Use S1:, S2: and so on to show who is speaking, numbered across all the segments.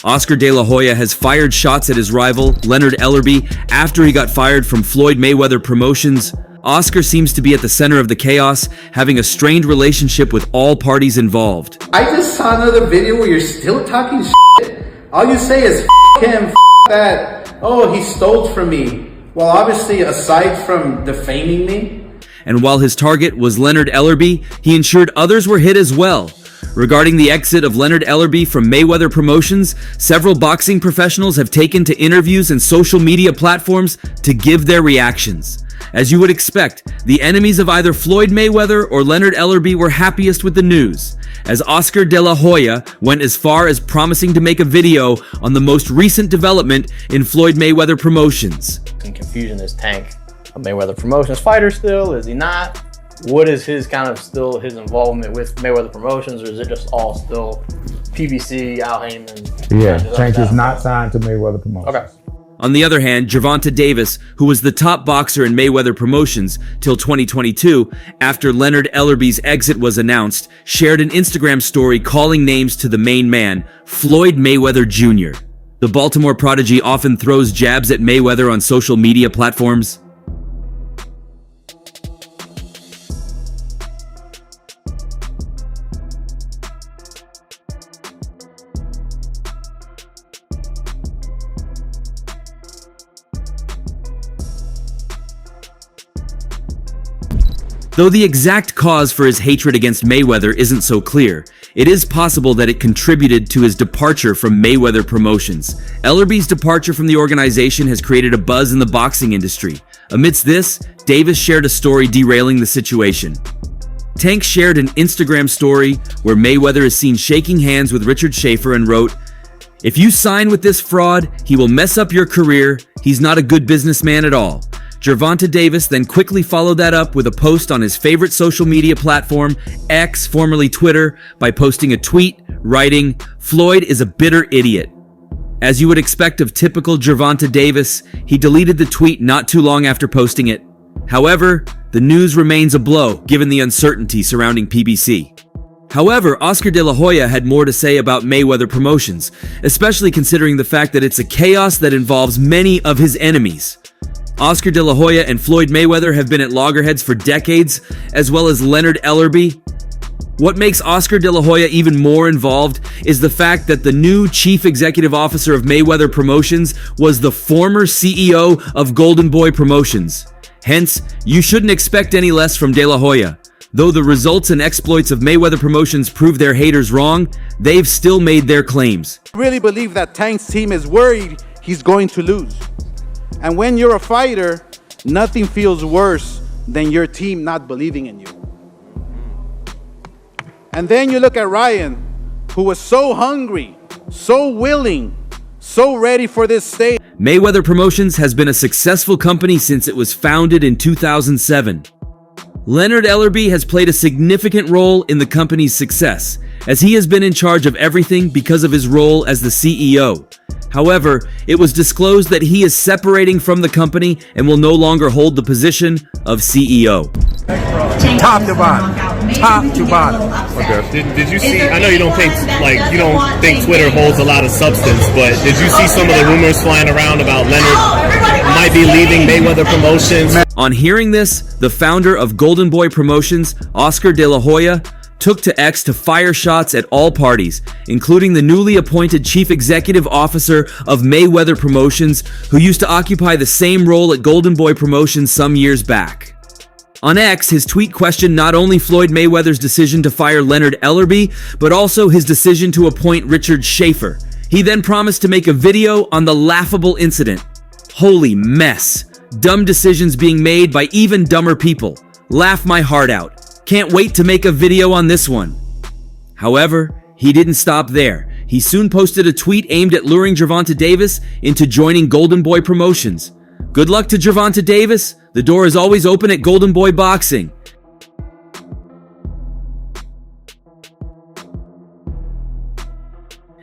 S1: Oscar De La Hoya has fired shots at his rival, Leonard Ellerbe, after he got fired from Floyd Mayweather Promotions. Oscar seems to be at the center of the chaos, having a strained relationship with all parties involved.
S2: I just saw another video where you're still talking shit. All you say is him, that, oh, he stole from me. Well, obviously, aside from defaming me.
S1: And while his target was Leonard Ellerbe, he ensured others were hit as well. Regarding the exit of Leonard Ellerbe from Mayweather Promotions, several boxing professionals have taken to interviews and social media platforms to give their reactions. As you would expect, the enemies of either Floyd Mayweather or Leonard Ellerbe were happiest with the news, as Oscar De La Hoya went as far as promising to make a video on the most recent development in Floyd Mayweather Promotions.
S3: In confusion, is Tank a Mayweather Promotions fighter still? Is he not? What is his still his involvement with Mayweather Promotions, or is it just all still PBC, Al Heyman?
S4: Yeah, Tank is not signed to Mayweather Promotions.
S3: Okay.
S1: On the other hand, Gervonta Davis, who was the top boxer in Mayweather Promotions till 2022, after Leonard Ellerbe's exit was announced, shared an Instagram story calling names to the main man, Floyd Mayweather Jr. The Baltimore prodigy often throws jabs at Mayweather on social media platforms. Though the exact cause for his hatred against Mayweather isn't so clear, it is possible that it contributed to his departure from Mayweather Promotions. Ellerbe's departure from the organization has created a buzz in the boxing industry. Amidst this, Davis shared a story derailing the situation. Tank shared an Instagram story where Mayweather is seen shaking hands with Richard Schaefer and wrote, "If you sign with this fraud, he will mess up your career. He's not a good businessman at all." Gervonta Davis then quickly followed that up with a post on his favorite social media platform, X, formerly Twitter, by posting a tweet, writing, "Floyd is a bitter idiot." As you would expect of typical Gervonta Davis, he deleted the tweet not too long after posting it. However, the news remains a blow given the uncertainty surrounding PBC. However, Oscar De La Hoya had more to say about Mayweather Promotions, especially considering the fact that it's a chaos that involves many of his enemies. Oscar De La Hoya and Floyd Mayweather have been at loggerheads for decades, as well as Leonard Ellerbe. What makes Oscar De La Hoya even more involved is the fact that the new chief executive officer of Mayweather Promotions was the former CEO of Golden Boy Promotions. Hence, you shouldn't expect any less from De La Hoya. Though the results and exploits of Mayweather Promotions prove their haters wrong, they've still made their claims.
S2: I really believe that Tank's team is worried he's going to lose. And when you're a fighter, nothing feels worse than your team not believing in you. And then you look at Ryan, who was so hungry, so willing, so ready for this stage.
S1: Mayweather Promotions has been a successful company since it was founded in 2007. Leonard Ellerbe has played a significant role in the company's success, as he has been in charge of everything because of his role as the CEO. However, it was disclosed that he is separating from the company and will no longer hold the position of CEO.
S4: Top to bottom. Top to bottom.
S5: Okay. Did you see, I know you don't think Twitter holds a lot of substance, but did you see some of the rumors flying around about Leonard might be leaving Mayweather Promotions?
S1: On hearing this, the founder of Golden Boy Promotions, Oscar De La Hoya, took to X to fire shots at all parties, including the newly appointed chief executive officer of Mayweather Promotions, who used to occupy the same role at Golden Boy Promotions some years back. On X, his tweet questioned not only Floyd Mayweather's decision to fire Leonard Ellerbe, but also his decision to appoint Richard Schaefer. He then promised to make a video on the laughable incident. Holy mess. Dumb decisions being made by even dumber people. Laugh my heart out. Can't wait to make a video on this one. However, he didn't stop there. He soon posted a tweet aimed at luring Gervonta Davis into joining Golden Boy Promotions. Good luck to Gervonta Davis. The door is always open at Golden Boy Boxing.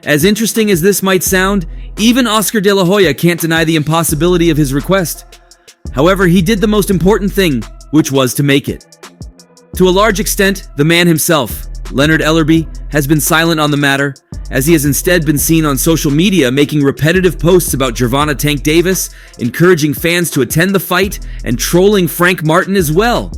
S1: As interesting as this might sound, even Oscar De La Hoya can't deny the impossibility of his request. However, he did the most important thing, which was to make it. To a large extent, the man himself, Leonard Ellerbe has been silent on the matter, as he has instead been seen on social media making repetitive posts about Gervonta Davis, encouraging fans to attend the fight, and trolling Frank Martin as well.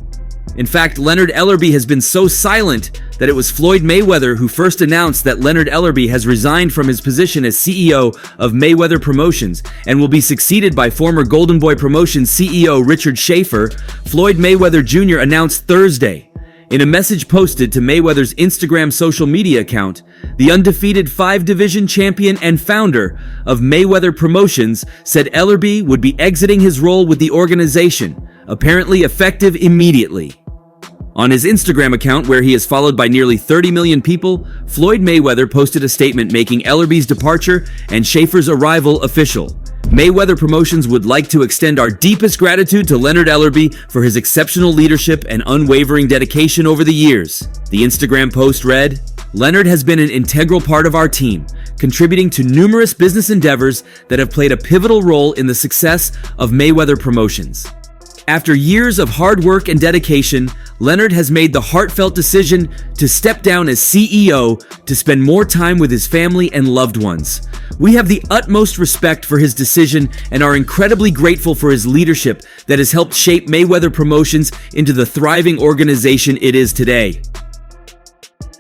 S1: In fact, Leonard Ellerbe has been so silent that it was Floyd Mayweather who first announced that Leonard Ellerbe has resigned from his position as CEO of Mayweather Promotions and will be succeeded by former Golden Boy Promotions CEO Richard Schaefer. Floyd Mayweather Jr. announced Thursday. In a message posted to Mayweather's Instagram social media account, the undefeated 5-division champion and founder of Mayweather Promotions said Ellerbe would be exiting his role with the organization, apparently effective immediately. On his Instagram account, where he is followed by nearly 30 million people, Floyd Mayweather posted a statement making Ellerbe's departure and Schaefer's arrival official. Mayweather Promotions would like to extend our deepest gratitude to Leonard Ellerbe for his exceptional leadership and unwavering dedication over the years. The Instagram post read, "Leonard has been an integral part of our team, contributing to numerous business endeavors that have played a pivotal role in the success of Mayweather Promotions. After years of hard work and dedication, Leonard has made the heartfelt decision to step down as CEO to spend more time with his family and loved ones. We have the utmost respect for his decision and are incredibly grateful for his leadership that has helped shape Mayweather Promotions into the thriving organization it is today."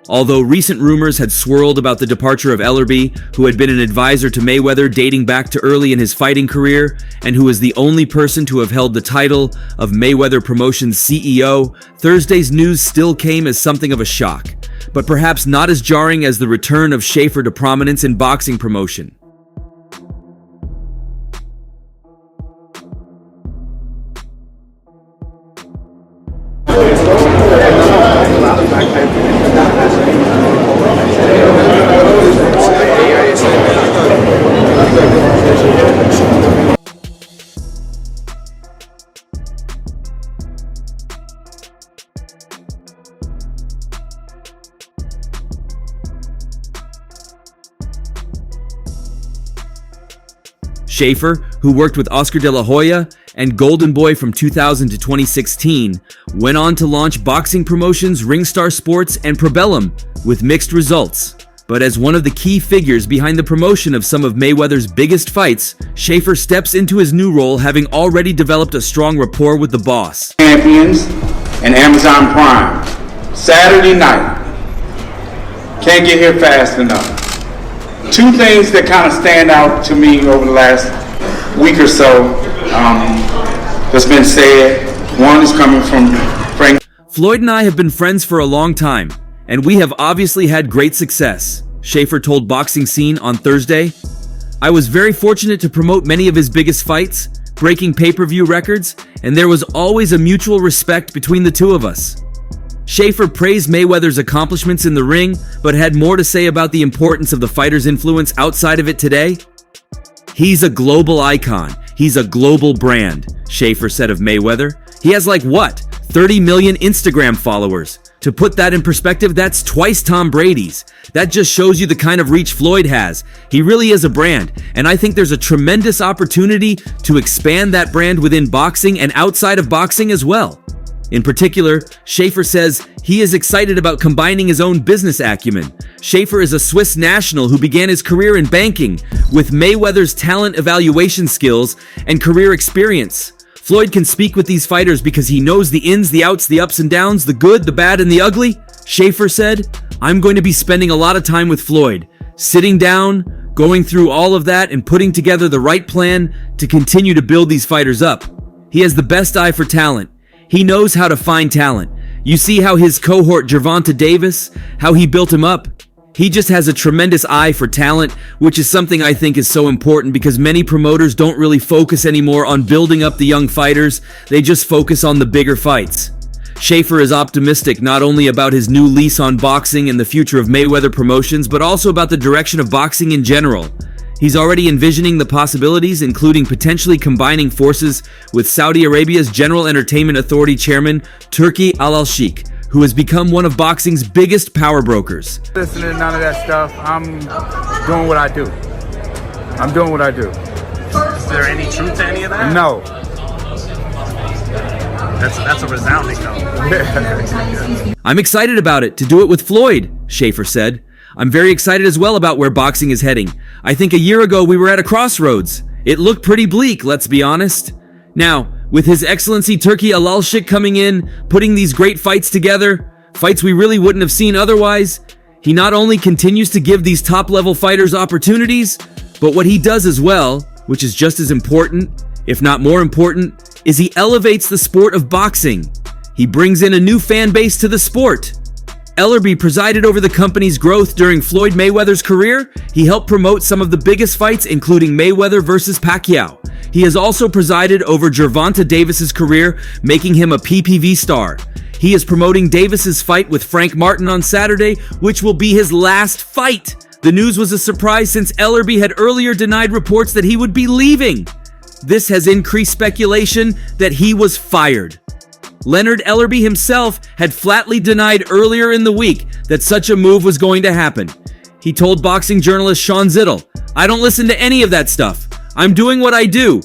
S1: Although recent rumors had swirled about the departure of Ellerbe, who had been an advisor to Mayweather dating back to early in his fighting career, and who is the only person to have held the title of Mayweather Promotions CEO, Thursday's news still came as something of a shock, but perhaps not as jarring as the return of Schaefer to prominence in boxing promotion. Schaefer, who worked with Oscar de la Hoya and Golden Boy from 2000 to 2016, went on to launch boxing promotions Ringstar Sports and Probellum with mixed results. But as one of the key figures behind the promotion of some of Mayweather's biggest fights, Schaefer steps into his new role having already developed a strong rapport with the boss.
S6: Champions and Amazon Prime, Saturday night. Can't get here fast enough. Two things that kind of stand out to me over the last week or so that's been said. One is coming from Frank.
S1: Floyd and I have been friends for a long time, and we have obviously had great success, Schaefer told Boxing Scene on Thursday. I was very fortunate to promote many of his biggest fights, breaking pay-per-view records, and there was always a mutual respect between the two of us. Schaefer praised Mayweather's accomplishments in the ring, but had more to say about the importance of the fighter's influence outside of it today. He's a global icon. He's a global brand, Schaefer said of Mayweather. He has 30 million Instagram followers. To put that in perspective, that's twice Tom Brady's. That just shows you the kind of reach Floyd has. He really is a brand, and I think there's a tremendous opportunity to expand that brand within boxing and outside of boxing as well. In particular, Schaefer says he is excited about combining his own business acumen. Schaefer is a Swiss national who began his career in banking with Mayweather's talent evaluation skills and career experience. Floyd can speak with these fighters because he knows the ins, the outs, the ups and downs, the good, the bad, and the ugly. Schaefer said, "I'm going to be spending a lot of time with Floyd, sitting down, going through all of that and putting together the right plan to continue to build these fighters up. He has the best eye for talent. He knows how to find talent. You see how his cohort Gervonta Davis, how he built him up? He just has a tremendous eye for talent, which is something I think is so important because many promoters don't really focus anymore on building up the young fighters. They just focus on the bigger fights." Schaefer is optimistic not only about his new lease on boxing and the future of Mayweather Promotions, but also about the direction of boxing in general. He's already envisioning the possibilities, including potentially combining forces with Saudi Arabia's General Entertainment Authority chairman, Turki Al-Sheikh, who has become one of boxing's biggest power brokers.
S4: Listening to none of that stuff. I'm doing what I do. I'm doing what I do.
S5: Is there any truth to any of that?
S4: No.
S5: That's a resounding no.
S1: I'm excited about it, to do it with Floyd, Schaefer said. I'm very excited as well about where boxing is heading. I think a year ago we were at a crossroads. It looked pretty bleak, let's be honest. Now, with His Excellency Turki Alalshik coming in, putting these great fights together, fights we really wouldn't have seen otherwise, he not only continues to give these top-level fighters opportunities, but what he does as well, which is just as important, if not more important, is he elevates the sport of boxing. He brings in a new fan base to the sport. Ellerbe presided over the company's growth during Floyd Mayweather's career. He helped promote some of the biggest fights, including Mayweather versus Pacquiao. He has also presided over Gervonta Davis's career, making him a PPV star. He is promoting Davis's fight with Frank Martin on Saturday, which will be his last fight. The news was a surprise since Ellerbe had earlier denied reports that he would be leaving. This has increased speculation that he was fired. Leonard Ellerbe himself had flatly denied earlier in the week that such a move was going to happen. He told boxing journalist Sean Zittel, "I don't listen to any of that stuff. I'm doing what I do.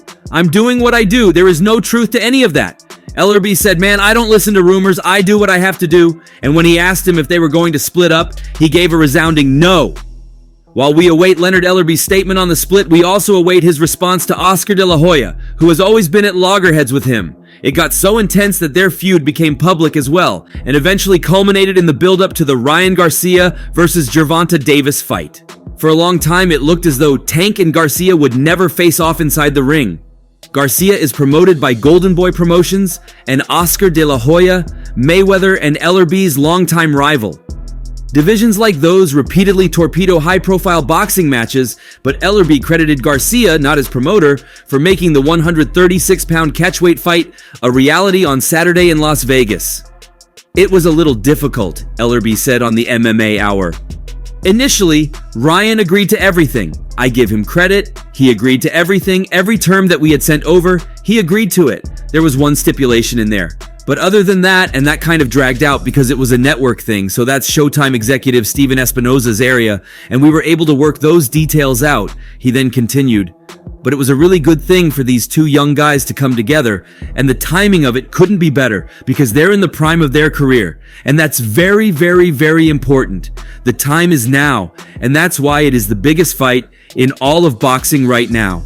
S1: There is no truth to any of that." Ellerbe said, "Man, I don't listen to rumors. I do what I have to do." And when he asked him if they were going to split up, he gave a resounding no. While we await Leonard Ellerbe's statement on the split, we also await his response to Oscar de la Hoya, who has always been at loggerheads with him. It got so intense that their feud became public as well, and eventually culminated in the build-up to the Ryan Garcia versus Gervonta Davis fight. For a long time, it looked as though Tank and Garcia would never face off inside the ring. Garcia is promoted by Golden Boy Promotions, and Oscar de la Hoya, Mayweather and Ellerbe's longtime rival. Divisions like those repeatedly torpedo high-profile boxing matches, but Ellerbe credited Garcia, not his promoter, for making the 136-pound catchweight fight a reality on Saturday in Las Vegas. "It was a little difficult," Ellerbe said on the MMA Hour. "Initially, Ryan agreed to everything. I give him credit. He agreed to everything. Every term that we had sent over, he agreed to it. There was one stipulation in there. But other than that, and that kind of dragged out because it was a network thing, so that's Showtime executive Steven Espinoza's area, and we were able to work those details out," he then continued. "But it was a really good thing for these two young guys to come together, and the timing of it couldn't be better because they're in the prime of their career, and that's very, very, very important. The time is now, and that's why it is the biggest fight in all of boxing right now."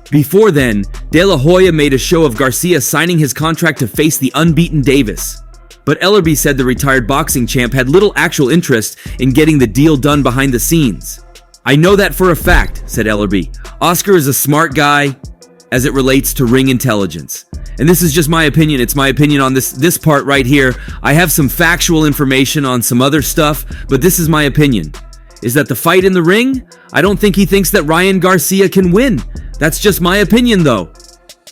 S1: Before then, De La Hoya made a show of Garcia signing his contract to face the unbeaten Davis. But Ellerbe said the retired boxing champ had little actual interest in getting the deal done behind the scenes. "I know that for a fact," said Ellerbe. "Oscar is a smart guy as it relates to ring intelligence. And this is just my opinion. It's my opinion on this part right here. I have some factual information on some other stuff, but this is my opinion. Is that the fight in the ring? I don't think he thinks that Ryan Garcia can win. That's just my opinion though."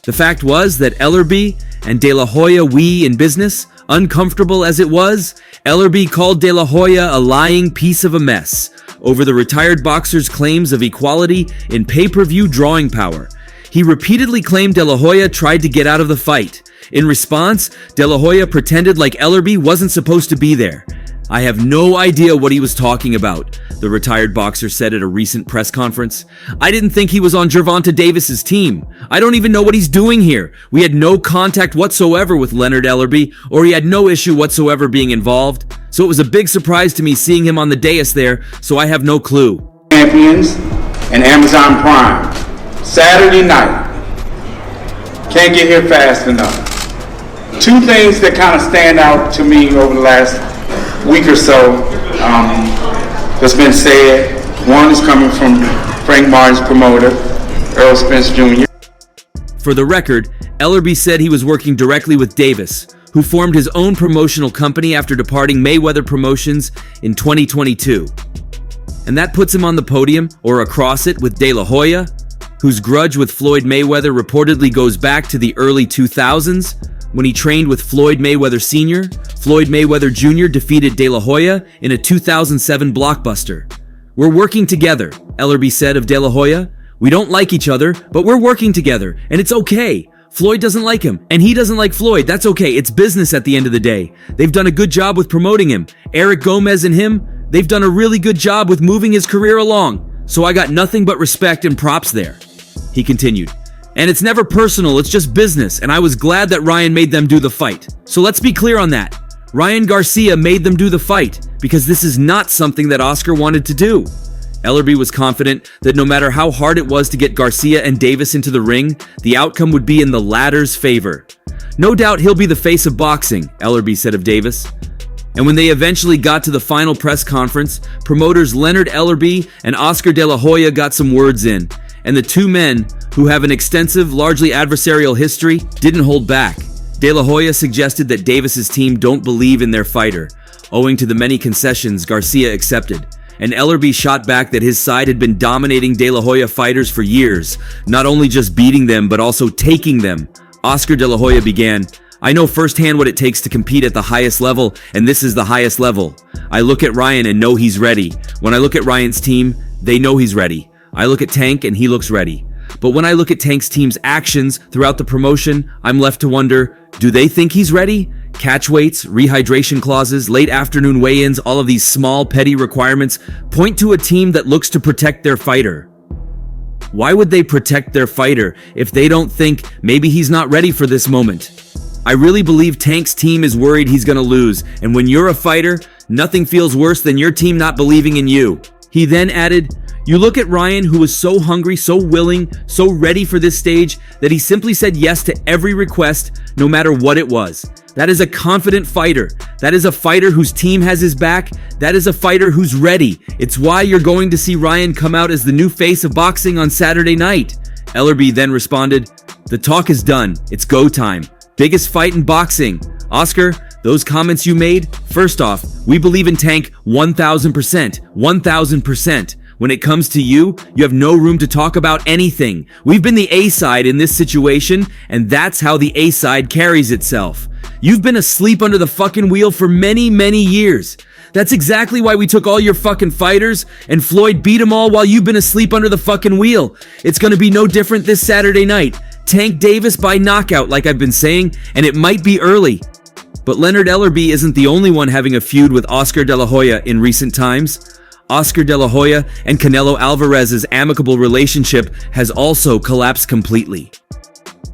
S1: The fact was that Ellerbe and De La Hoya in business, uncomfortable as it was, Ellerbe called De La Hoya a lying piece of a mess over the retired boxer's claims of equality in pay-per-view drawing power. He repeatedly claimed De La Hoya tried to get out of the fight. In response, De La Hoya pretended like Ellerbe wasn't supposed to be there. "I have no idea what he was talking about," the retired boxer said at a recent press conference. "I didn't think he was on Gervonta Davis's team. I don't even know what he's doing here. We had no contact whatsoever with Leonard Ellerbe, or he had no issue whatsoever being involved. So it was a big surprise to me seeing him on the dais there, so I have no clue."
S6: Champions and Amazon Prime, Saturday night. Can't get here fast enough. Two things that kind of stand out to me over the last week or so that's been said. One is coming from Frank Martin's promoter, Earl Spence Jr.
S1: For the record, Ellerbe said he was working directly with Davis, who formed his own promotional company after departing Mayweather Promotions in 2022. And that puts him on the podium, or across it, with De La Hoya, whose grudge with Floyd Mayweather reportedly goes back to the early 2000s, when he trained with Floyd Mayweather Sr., Floyd Mayweather Jr. defeated De La Hoya in a 2007 blockbuster. "We're working together," Ellerbe said of De La Hoya. "We don't like each other, but we're working together, and it's okay. Floyd doesn't like him, and he doesn't like Floyd. That's okay. It's business at the end of the day. They've done a good job with promoting him. Eric Gomez and him, they've done a really good job with moving his career along. So I got nothing but respect and props there." He continued, And it's never personal, it's just business, and I was glad that Ryan made them do the fight. So let's be clear on that. Ryan Garcia made them do the fight, because this is not something that Oscar wanted to do. Ellerbe was confident that no matter how hard it was to get Garcia and Davis into the ring, the outcome would be in the latter's favor. No doubt he'll be the face of boxing, Ellerbe said of Davis. And when they eventually got to the final press conference, promoters Leonard Ellerbe and Oscar De La Hoya got some words in, and the two men, who have an extensive, largely adversarial history, didn't hold back. De La Hoya suggested that Davis's team don't believe in their fighter, owing to the many concessions Garcia accepted. And Ellerbe shot back that his side had been dominating De La Hoya fighters for years, not only just beating them, but also taking them. Oscar De La Hoya began, "I know firsthand what it takes to compete at the highest level, and this is the highest level. I look at Ryan and know he's ready. When I look at Ryan's team, they know he's ready. I look at Tank and he looks ready. But when I look at Tank's team's actions throughout the promotion, I'm left to wonder, do they think he's ready? Catch weights, rehydration clauses, late afternoon weigh-ins, all of these small, petty requirements point to a team that looks to protect their fighter. Why would they protect their fighter if they don't think maybe he's not ready for this moment? I really believe Tank's team is worried he's gonna lose, and when you're a fighter, nothing feels worse than your team not believing in you." He then added, "You look at Ryan, who was so hungry, so willing, so ready for this stage, that he simply said yes to every request, no matter what it was. That is a confident fighter. That is a fighter whose team has his back. That is a fighter who's ready. It's why you're going to see Ryan come out as the new face of boxing on Saturday night." Ellerbe then responded, "The talk is done. It's go time. Biggest fight in boxing. Oscar, those comments you made, first off, we believe in Tank 1,000%. 1,000%. When it comes to you, you have no room to talk about anything. We've been the A-side in this situation, and that's how the A-side carries itself. You've been asleep under the fucking wheel for many, many years. That's exactly why we took all your fucking fighters, and Floyd beat them all while you've been asleep under the fucking wheel. It's gonna be no different this Saturday night. Tank Davis by knockout, like I've been saying, and it might be early." But Leonard Ellerbe isn't the only one having a feud with Oscar De La Hoya in recent times. Oscar De La Hoya and Canelo Alvarez's amicable relationship has also collapsed completely.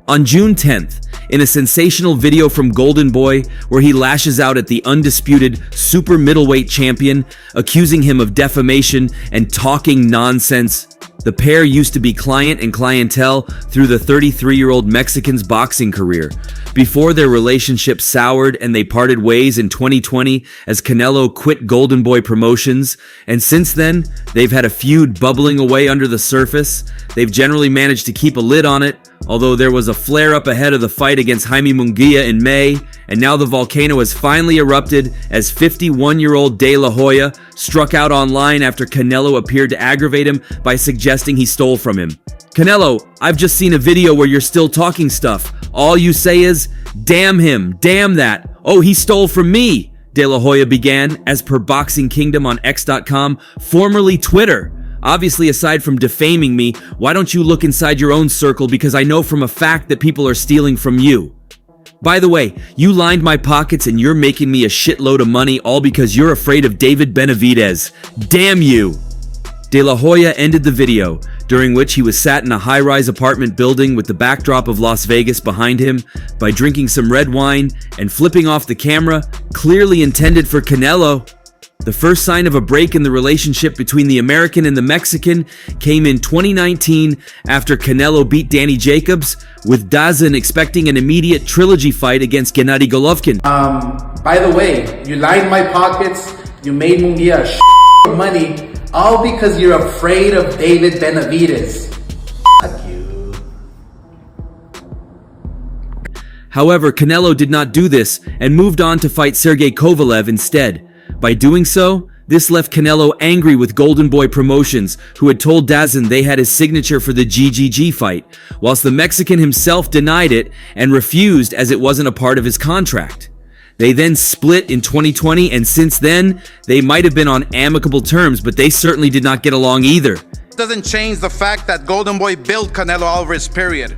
S1: On June 10th, in a sensational video from Golden Boy where he lashes out at the undisputed super middleweight champion, accusing him of defamation and talking nonsense, the pair used to be client and clientele through the 33-year-old Mexican's boxing career, before their relationship soured and they parted ways in 2020 as Canelo quit Golden Boy Promotions, and since then, they've had a feud bubbling away under the surface. They've generally managed to keep a lid on it, although there was a flare-up ahead of the fight against Jaime Munguia in May, and now the volcano has finally erupted as 51-year-old De La Hoya struck out online after Canelo appeared to aggravate him by suggesting he stole from him. "Canelo, I've just seen a video where you're still talking stuff. All you say is, damn him, damn that. Oh, he stole from me," De La Hoya began, as per Boxing Kingdom on X.com, formerly Twitter. "Obviously, aside from defaming me, why don't you look inside your own circle, because I know from a fact that people are stealing from you. By the way, you lined my pockets and you're making me a shitload of money all because you're afraid of David Benavidez. Damn you." De La Hoya ended the video, during which he was sat in a high-rise apartment building with the backdrop of Las Vegas behind him, by drinking some red wine and flipping off the camera, clearly intended for Canelo. The first sign of a break in the relationship between the American and the Mexican came in 2019 after Canelo beat Danny Jacobs, with DAZN expecting an immediate trilogy fight against Gennady Golovkin.
S2: By the way, you lined my pockets, you made Munguia of money, all because you're afraid of David Benavidez. Fuck you.
S1: However, Canelo did not do this and moved on to fight Sergey Kovalev instead. By doing so, this left Canelo angry with Golden Boy Promotions, who had told DAZN they had his signature for the GGG fight, whilst the Mexican himself denied it and refused as it wasn't a part of his contract. They then split in 2020, and since then, they might have been on amicable terms, but they certainly did not get along either.
S7: Doesn't change the fact that Golden Boy built Canelo Alvarez, period.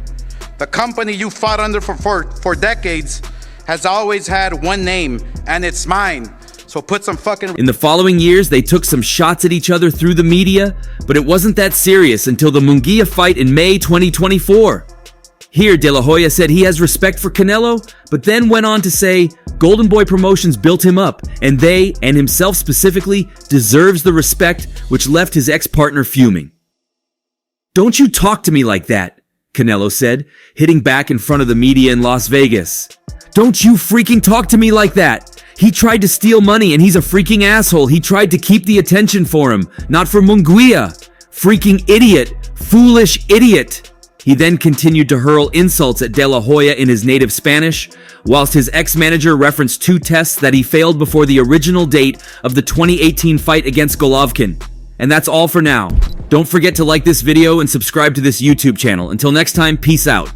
S7: The company you fought under for decades has always had one name, and it's mine. So put some fucking...
S1: In the following years, they took some shots at each other through the media, but it wasn't that serious until the Munguia fight in May 2024. Here, De La Hoya said he has respect for Canelo, but then went on to say Golden Boy Promotions built him up, and they, and himself specifically, deserves the respect, which left his ex-partner fuming. "Don't you talk to me like that," Canelo said, hitting back in front of the media in Las Vegas. "Don't you freaking talk to me like that. He tried to steal money and he's a freaking asshole. He tried to keep the attention for him, not for Munguia. Freaking idiot. Foolish idiot." He then continued to hurl insults at De La Hoya in his native Spanish, whilst his ex-manager referenced 2 tests that he failed before the original date of the 2018 fight against Golovkin. And that's all for now. Don't forget to like this video and subscribe to this YouTube channel. Until next time, peace out.